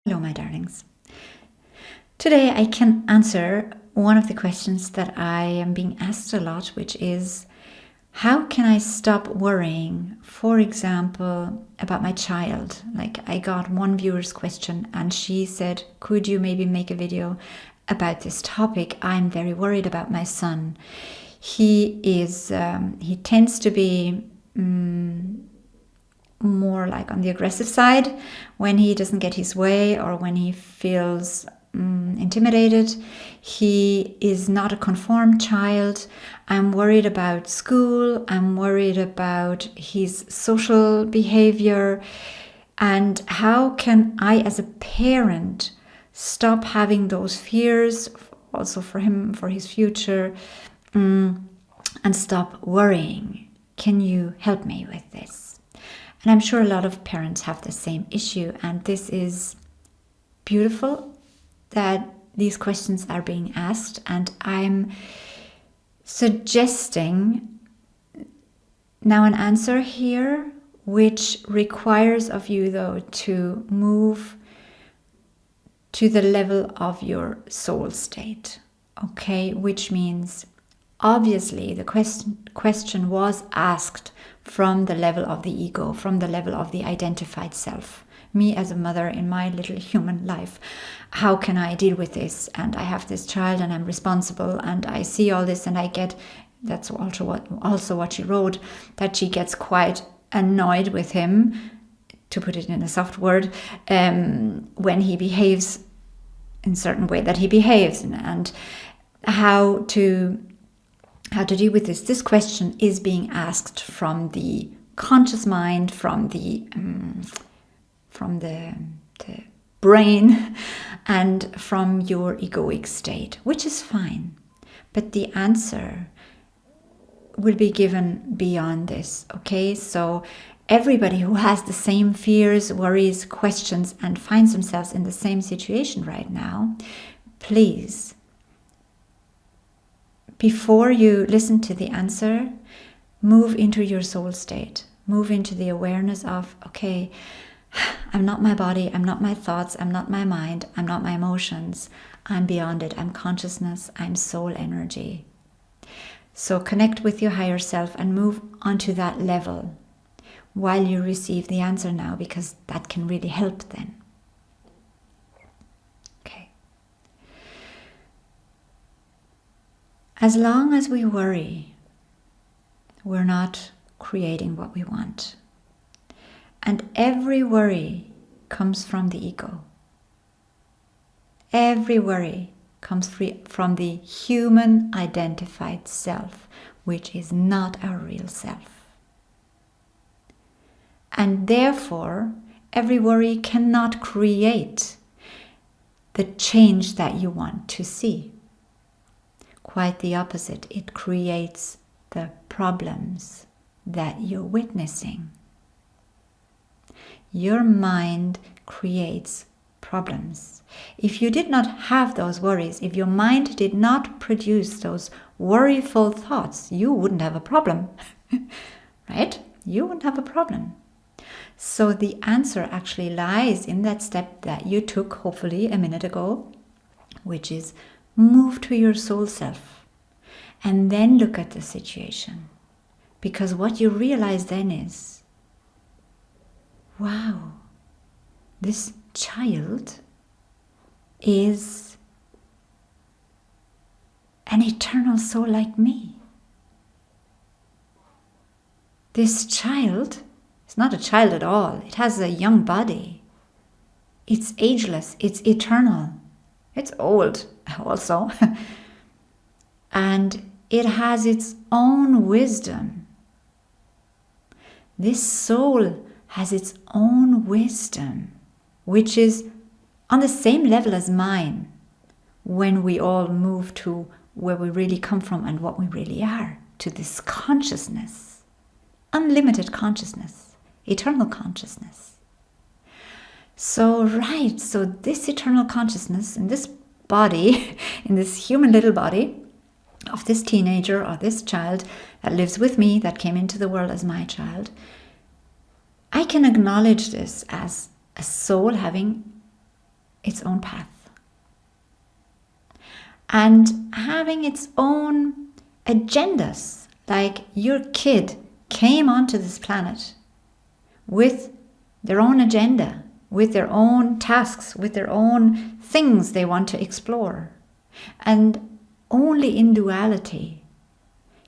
Hello, my darlings. Today I can answer one of the questions that I am being asked a lot, which is, how can I stop worrying, for example, about my child? Like, I got one viewer's question and she said, could you maybe make a video about this topic? I'm very worried about my son. He tends to be more like on the aggressive side when he doesn't get his way or when he feels intimidated. He is not a conformed child. I'm worried about school. I'm worried about his social behavior. And how can I, as a parent, stop having those fears, also for him, for his future, and stop worrying? Can you help me with this? And I'm sure a lot of parents have the same issue, and this is beautiful that these questions are being asked, and I'm suggesting now an answer here, which requires of you, though, to move to the level of your soul state, okay? Which means, obviously, the question was asked from the level of the ego, from the level of the identified self. Me as a mother in my little human life, how can I deal with this? And I have this child and I'm responsible and I see all this and I get, that's also what she wrote, that she gets quite annoyed with him, to put it in a soft word, when he behaves in a certain way that he behaves, and how to deal with this. This question is being asked from the conscious mind, from the brain, and from your egoic state, which is fine. But the answer will be given beyond this, okay? So everybody who has the same fears, worries, questions, and finds themselves in the same situation right now, please, before you listen to the answer, move into your soul state. Move into the awareness of, okay, I'm not my body, I'm not my thoughts, I'm not my mind, I'm not my emotions. I'm beyond it. I'm consciousness, I'm soul energy. So connect with your higher self and move onto that level while you receive the answer now, because that can really help then. As long as we worry, we're not creating what we want. And every worry comes from the ego. Every worry comes from the human identified self, which is not our real self. And therefore, every worry cannot create the change that you want to see. Quite the opposite, it creates the problems that you're witnessing. Your mind creates problems. If you did not have those worries, if your mind did not produce those worryful thoughts, you wouldn't have a problem, right? You wouldn't have a problem. So the answer actually lies in that step that you took, hopefully, a minute ago, which is move to your soul self and then look at the situation. Because what you realize then is, wow, this child is an eternal soul like me. This child is not a child at all. It has a young body. It's ageless. It's eternal. It's old also. And it has its own wisdom. This soul has its own wisdom, which is on the same level as mine when we all move to where we really come from and what we really are, to this consciousness, unlimited consciousness, eternal consciousness. So this eternal consciousness in this body, in this human little body of this teenager or this child that lives with me, that came into the world as my child, I can acknowledge this as a soul having its own path. And having its own agendas, like your kid came onto this planet with their own agenda, with their own tasks, with their own things they want to explore. And only in duality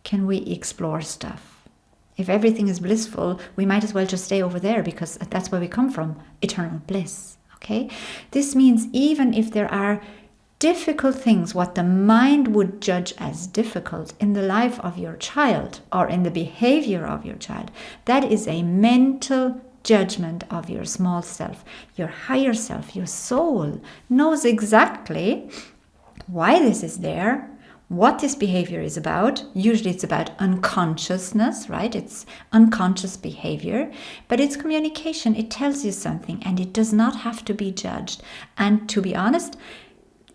can we explore stuff. If everything is blissful, we might as well just stay over there, because that's where we come from, eternal bliss. Okay? This means even if there are difficult things, what the mind would judge as difficult in the life of your child or in the behavior of your child, that is a mental judgment of your small self. Your higher self, your soul, knows exactly why this is there, what this behavior is about. Usually it's about unconsciousness, right? It's unconscious behavior, but it's communication. It tells you something, and it does not have to be judged. And to be honest,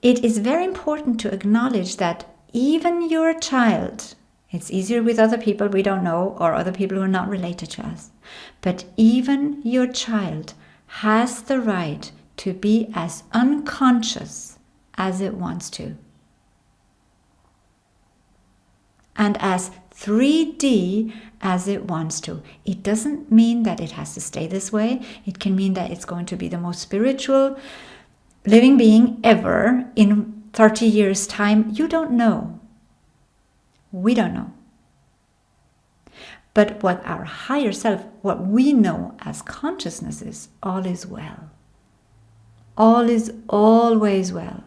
it is very important to acknowledge that even your child, it's easier with other people we don't know or other people who are not related to us, but even your child has the right to be as unconscious as it wants to, and as 3D as it wants to. It doesn't mean that it has to stay this way. It can mean that it's going to be the most spiritual living being ever in 30 years' time. You don't know. We don't know. But what our higher self, what we know as consciousness is, all is well. All is always well.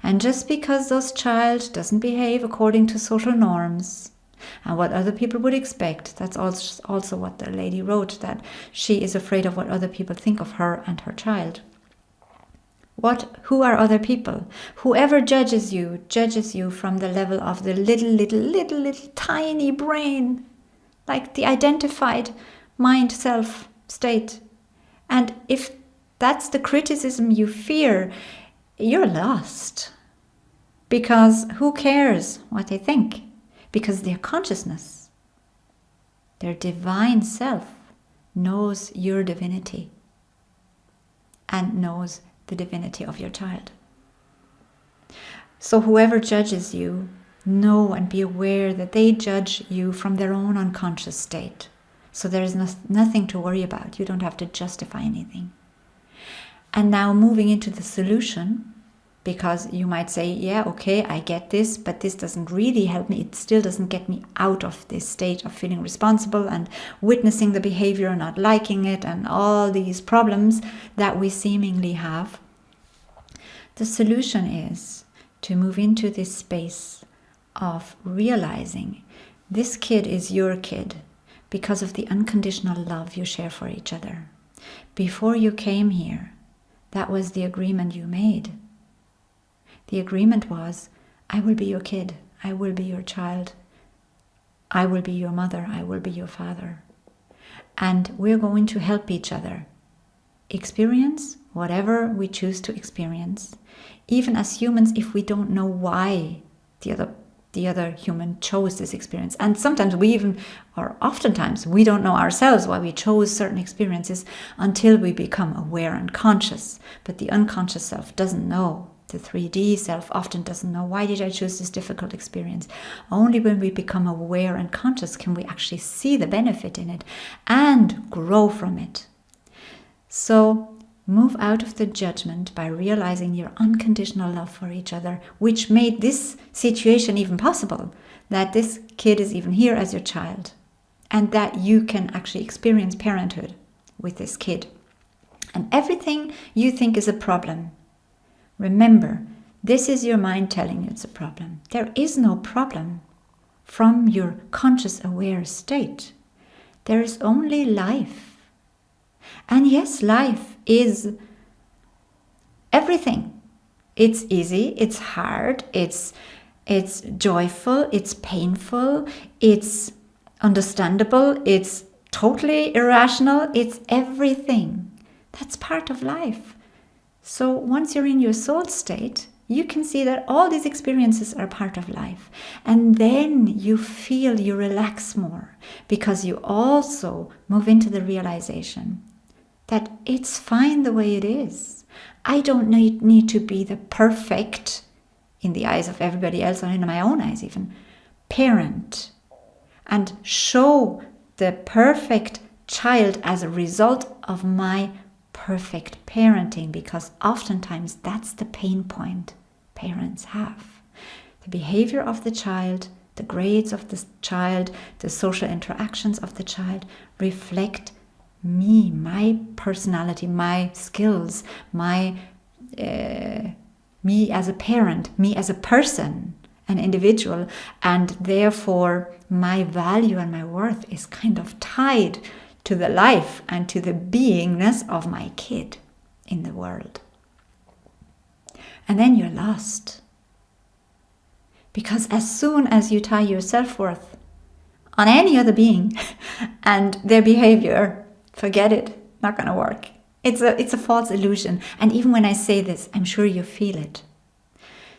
And just because this child doesn't behave according to social norms and what other people would expect, that's also what the lady wrote, that she is afraid of what other people think of her and her child. Who are other people? Whoever judges you from the level of the little tiny brain, like the identified mind self state. And if that's the criticism you fear, you're lost. Because who cares what they think? Because their consciousness, their divine self, knows your divinity and knows the divinity of your child. So whoever judges you, know and be aware that they judge you from their own unconscious state. So there is nothing to worry about. You don't have to justify anything. And now moving into the solution, because you might say, yeah, okay, I get this, but this doesn't really help me. It still doesn't get me out of this state of feeling responsible and witnessing the behavior and not liking it and all these problems that we seemingly have. The solution is to move into this space of realizing this kid is your kid because of the unconditional love you share for each other. Before you came here, that was the agreement you made. The agreement was, I will be your kid, I will be your child, I will be your mother, I will be your father. And we're going to help each other experience whatever we choose to experience. Even as humans, if we don't know why the other human chose this experience. And sometimes oftentimes we don't know ourselves why we chose certain experiences until we become aware and conscious. But the unconscious self doesn't know. The 3D self often doesn't know, why did I choose this difficult experience? Only when we become aware and conscious can we actually see the benefit in it and grow from it. So move out of the judgment by realizing your unconditional love for each other, which made this situation even possible, that this kid is even here as your child, and that you can actually experience parenthood with this kid. And everything you think is a problem, remember, this is your mind telling you it's a problem. There is no problem from your conscious aware state. There is only life. And yes, life is everything. It's easy, it's hard, it's joyful, it's painful, it's understandable, it's totally irrational, it's everything. That's part of life. So once you're in your soul state, you can see that all these experiences are part of life. And then you feel you relax more because you also move into the realization that it's fine the way it is. I don't need to be the perfect, in the eyes of everybody else, or in my own eyes even, parent, and show the perfect child as a result of my perfect parenting, because oftentimes that's the pain point parents have. The behavior of the child, the grades of the child, the social interactions of the child reflect me, my personality, my skills, my me as a parent, me as a person, an individual, and therefore my value and my worth is kind of tied to the life and to the beingness of my kid in the world. And then you're lost. Because as soon as you tie your self-worth on any other being and their behavior, forget it, not going to work. It's a false illusion. And even when I say this, I'm sure you feel it.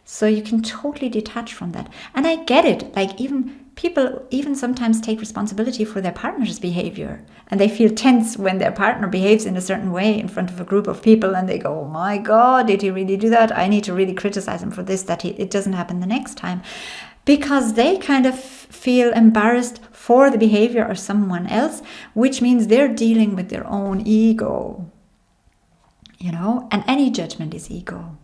So you can totally detach from that. And I get it. Like people sometimes take responsibility for their partner's behavior. And they feel tense when their partner behaves in a certain way in front of a group of people. And they go, oh my God, did he really do that? I need to really criticize him for this, that it doesn't happen the next time. Because they kind of feel embarrassed for the behavior of someone else, which means they're dealing with their own ego. And any judgment is ego.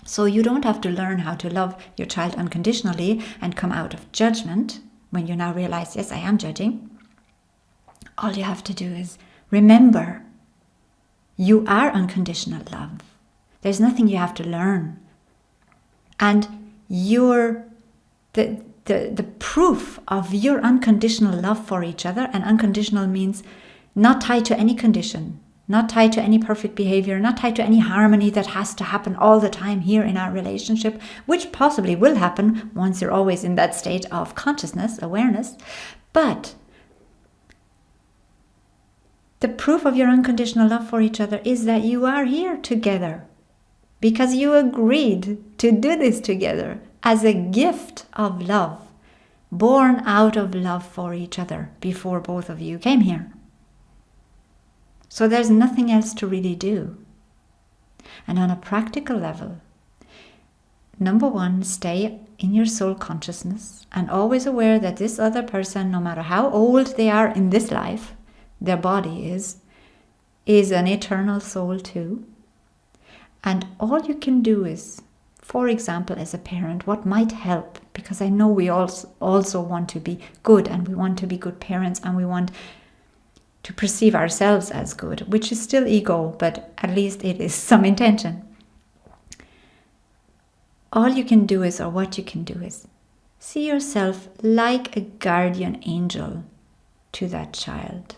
So you don't have to learn how to love your child unconditionally and come out of judgment when you now realize, yes, I am judging. All you have to do is remember, you are unconditional love. There's nothing you have to learn. And the proof of your unconditional love for each other, and unconditional means not tied to any condition, not tied to any perfect behavior, not tied to any harmony that has to happen all the time here in our relationship, which possibly will happen once you're always in that state of consciousness, awareness. But the proof of your unconditional love for each other is that you are here together because you agreed to do this together as a gift of love, born out of love for each other before both of you came here. So there's nothing else to really do. And on a practical level, number one, stay in your soul consciousness and always aware that this other person, no matter how old they are in this life, their body is an eternal soul too. And all you can do is, for example, as a parent, what might help, because I know we also want to be good, and we want to be good parents, and we want to perceive ourselves as good, which is still ego, but at least it is some intention. All you can do is, or what you can do is, see yourself like a guardian angel to that child.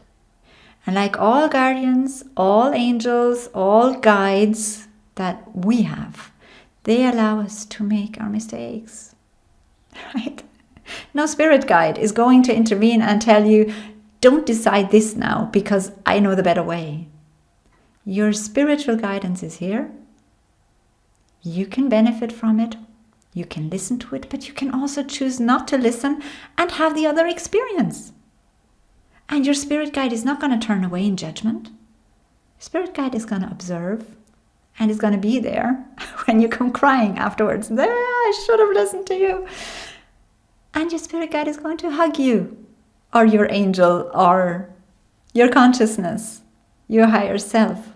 And like all guardians, all angels, all guides that we have, they allow us to make our mistakes, right? No spirit guide is going to intervene and tell you, don't decide this now because I know the better way. Your spiritual guidance is here. You can benefit from it. You can listen to it, but you can also choose not to listen and have the other experience. And your spirit guide is not going to turn away in judgment. Spirit guide is going to observe and is going to be there when you come crying afterwards. I should have listened to you. And your spirit guide is going to hug you, or your angel, or your consciousness, your higher self.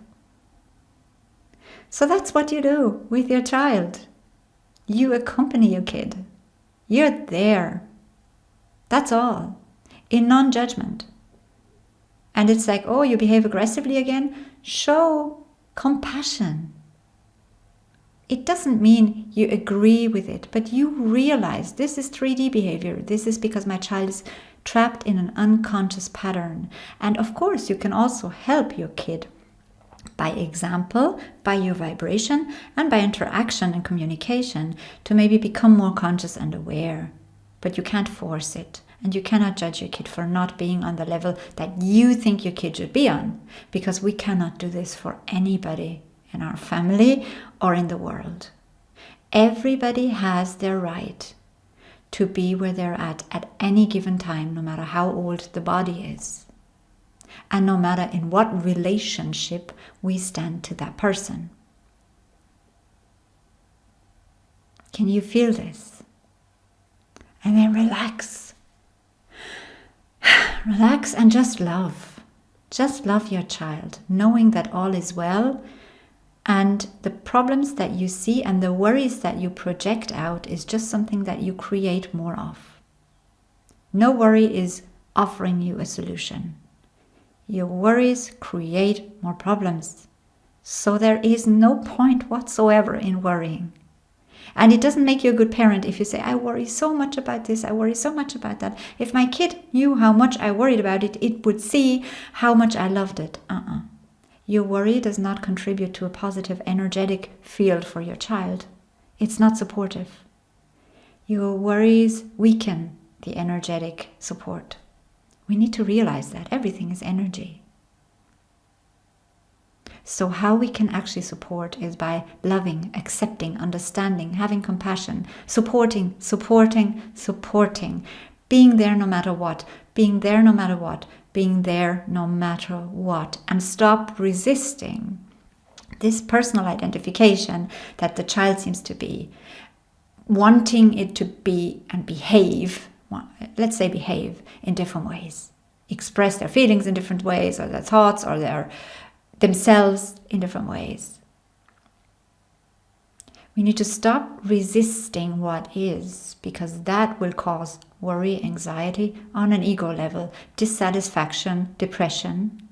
So that's what you do with your child. You accompany your kid. You're there. That's all. In non-judgment. And it's like, oh, you behave aggressively again? Show compassion. It doesn't mean you agree with it, but you realize this is 3D behavior. This is because my child is trapped in an unconscious pattern. And of course, you can also help your kid by example, by your vibration, and by interaction and communication to maybe become more conscious and aware. But you can't force it. And you cannot judge your kid for not being on the level that you think your kid should be on, because we cannot do this for anybody in our family or in the world. Everybody has their right to be where they're at any given time, no matter how old the body is. and no matter in what relationship we stand to that person. Can you feel this? And then relax. Relax and just love. Just love your child, knowing that all is well, and the problems that you see and the worries that you project out is just something that you create more of. No worry is offering you a solution. Your worries create more problems. So there is no point whatsoever in worrying. And it doesn't make you a good parent if you say, I worry so much about this, I worry so much about that. If my kid knew how much I worried about it, it would see how much I loved it. Your worry does not contribute to a positive, energetic field for your child. It's not supportive. Your worries weaken the energetic support. We need to realize that everything is energy. So how we can actually support is by loving, accepting, understanding, having compassion, supporting, being there no matter what, being there no matter what, being there no matter what, and stop resisting this personal identification that the child seems to be, wanting it to be and behave, let's say behave in different ways, express their feelings in different ways, or their thoughts, or their themselves in different ways. We need to stop resisting what is, because that will cause worry, anxiety on an ego level, dissatisfaction, depression.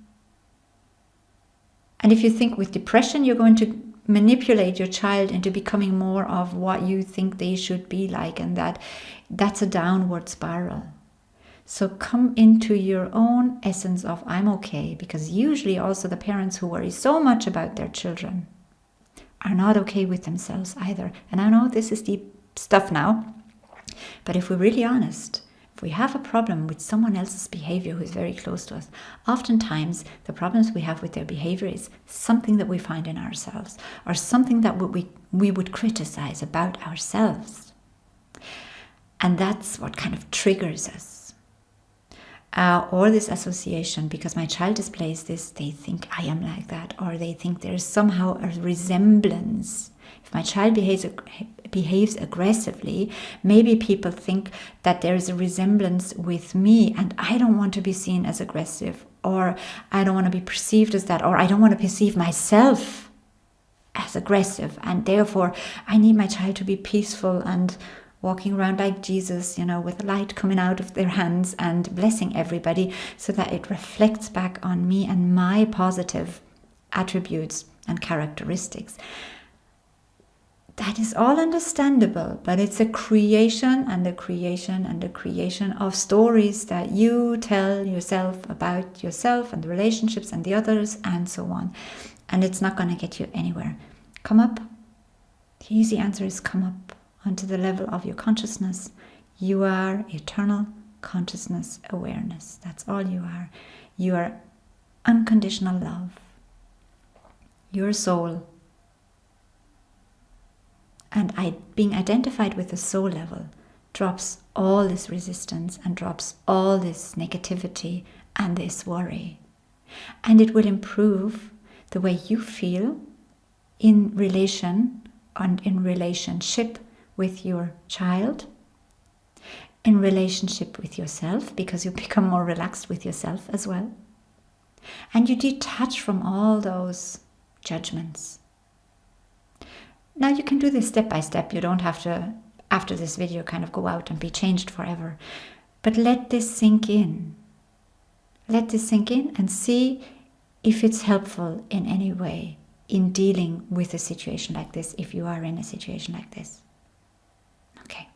And if you think with depression you're going to manipulate your child into becoming more of what you think they should be like, and that's a downward spiral. So come into your own essence of I'm okay, because usually also the parents who worry so much about their children are not okay with themselves either. And I know this is deep stuff now, but if we're really honest, if we have a problem with someone else's behavior who is very close to us, oftentimes the problems we have with their behavior is something that we find in ourselves, or something that we would criticize about ourselves. And that's what kind of triggers us. Or this association, because my child displays this, they think I am like that, or they think there is somehow a resemblance. If my child behaves aggressively, maybe people think that there is a resemblance with me, and I don't want to be seen as aggressive, or I don't want to be perceived as that, or I don't want to perceive myself as aggressive, and therefore I need my child to be peaceful and walking around like Jesus, with light coming out of their hands and blessing everybody, so that it reflects back on me and my positive attributes and characteristics. That is all understandable, but it's a creation and a creation and a creation of stories that you tell yourself about yourself and the relationships and the others and so on. And it's not going to get you anywhere. Come up. The easy answer is come up onto the level of your consciousness. You are eternal consciousness awareness. That's all you are. You are unconditional love. Your soul. And being identified with the soul level drops all this resistance and drops all this negativity and this worry. And it will improve the way you feel in relation and in relationship with your child, in relationship with yourself, because you become more relaxed with yourself as well. And you detach from all those judgments. Now you can do this step by step. You don't have to, after this video, kind of go out and be changed forever. But let this sink in. Let this sink in and see if it's helpful in any way in dealing with a situation like this, if you are in a situation like this. Okay.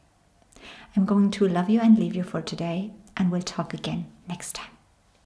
I'm going to love you and leave you for today, and we'll talk again next time.